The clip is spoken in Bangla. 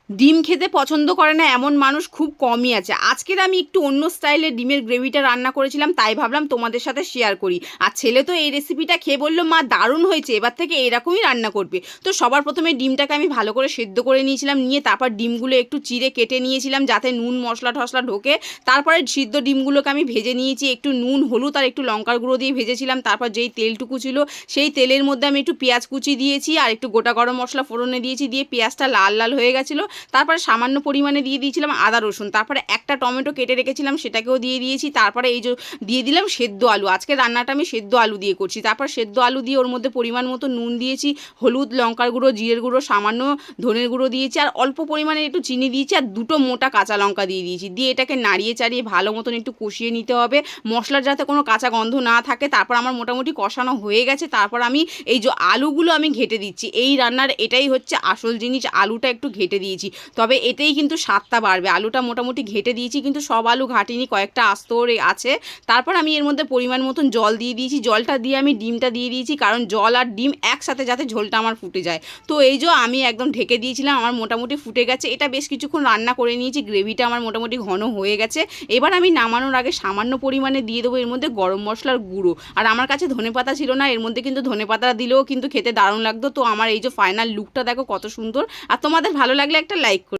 ডিম খেতে পছন্দ করে না এমন মানুষ খুব কমই আছে। আজকের আমি একটু অন্য স্টাইলে ডিমের গ্রেভিটা রান্না করেছিলাম, তাই ভাবলাম তোমাদের সাথে শেয়ার করি। আর ছেলে তো এই রেসিপিটা খেয়ে বলল, মা দারুণ হয়েছে, এবার থেকে এরকমই রান্না করবে। তো সবার প্রথমে ডিমটাকে আমি ভালো করে সেদ্ধ করে নিয়েছিলাম, নিয়ে তারপর ডিমগুলো একটু চিড়ে কেটে নিয়েছিলাম যাতে নুন মশলা টশলা ঢোকে। তারপরে সিদ্ধ ডিমগুলোকে আমি ভেজে নিয়েছি, একটু নুন হলুদ আর একটু লঙ্কার গুঁড়ো দিয়ে ভেজেছিলাম। তারপর যেই তেলটুকু ছিল সেই তেলের মধ্যে আমি একটু পেঁয়াজ কুচি দিয়েছি আর একটু গোটা গরম মশলা ফোড়নে দিয়েছি, দিয়ে পেঁয়াজটা লাল লাল হয়ে গেছিলো। তারপরে সামান্য পরিমাণে দিয়ে দিয়েছিলাম আদা রসুন, তারপরে একটা টমেটো কেটে রেখেছিলাম সেটাকেও দিয়ে দিয়েছি। তারপরে এই যে দিয়ে দিলাম সেদ্ধ আলু, আজকে রান্নাটা আমি সেদ্ধ আলু দিয়ে করছি। তারপর সেদ্ধ আলু দিয়ে ওর মধ্যে পরিমাণ মতো নুন দিয়েছি, হলুদ লঙ্কার গুঁড়ো জিরের গুঁড়ো সামান্য ধনের গুঁড়ো দিয়েছি, আর অল্প পরিমাণে একটু চিনি দিয়েছি, আর দুটো মোটা কাঁচা লঙ্কা দিয়ে দিয়েছি। দিয়ে এটাকে নাড়িয়ে চাড়িয়ে ভালো মতন একটু কষিয়ে নিতে হবে, মশলার যাতে কোনো কাঁচা গন্ধ না থাকে। তারপর আমার মোটামুটি কষানো হয়ে গেছে। তারপর আমি এই যে আলুগুলো আমি ঘেটে দিচ্ছি, এই রান্নার এটাই হচ্ছে আসল জিনিস, আলুটা একটু ঘেটে দিয়েছি, তবে এতেই কিন্তু স্বাদটা বাড়বে। আলুটা মোটামুটি ঘেটে দিয়েছি, কিন্তু সব আলু ঘাটিনি, কয়েকটা আস্ত আছে। তারপর আমি এর মধ্যে পরিমাণ মতন জল দিয়ে দিয়েছি, জলটা দিয়ে আমি ডিমটা দিয়ে দিয়েছি, কারণ জল আর ডিম একসাথে যাতে ঝোলটা আমার ফুটে যায়। তো এই যে আমি একদম ঢেকে দিয়েছিলাম, আমার মোটামুটি ফুটে গেছে। এটা বেশ কিছুক্ষণ রান্না করে নিয়েছি, গ্রেভিটা আমার মোটামুটি ঘন হয়ে গেছে। এবার আমি নামানোর আগে সামান্য পরিমাণে দিয়ে দেবো এর মধ্যে গরম মশলার গুঁড়ো। আর আমার কাছে ধনেপাতা ছিল না, এর মধ্যে কিন্তু ধনেপাতা দিলেও কিন্তু খেতে দারুণ লাগতো। তো আমার এই যে ফাইনাল লুকটা দেখো কত সুন্দর। আর তোমাদের ভালো লাগলে একটা লাইক করো।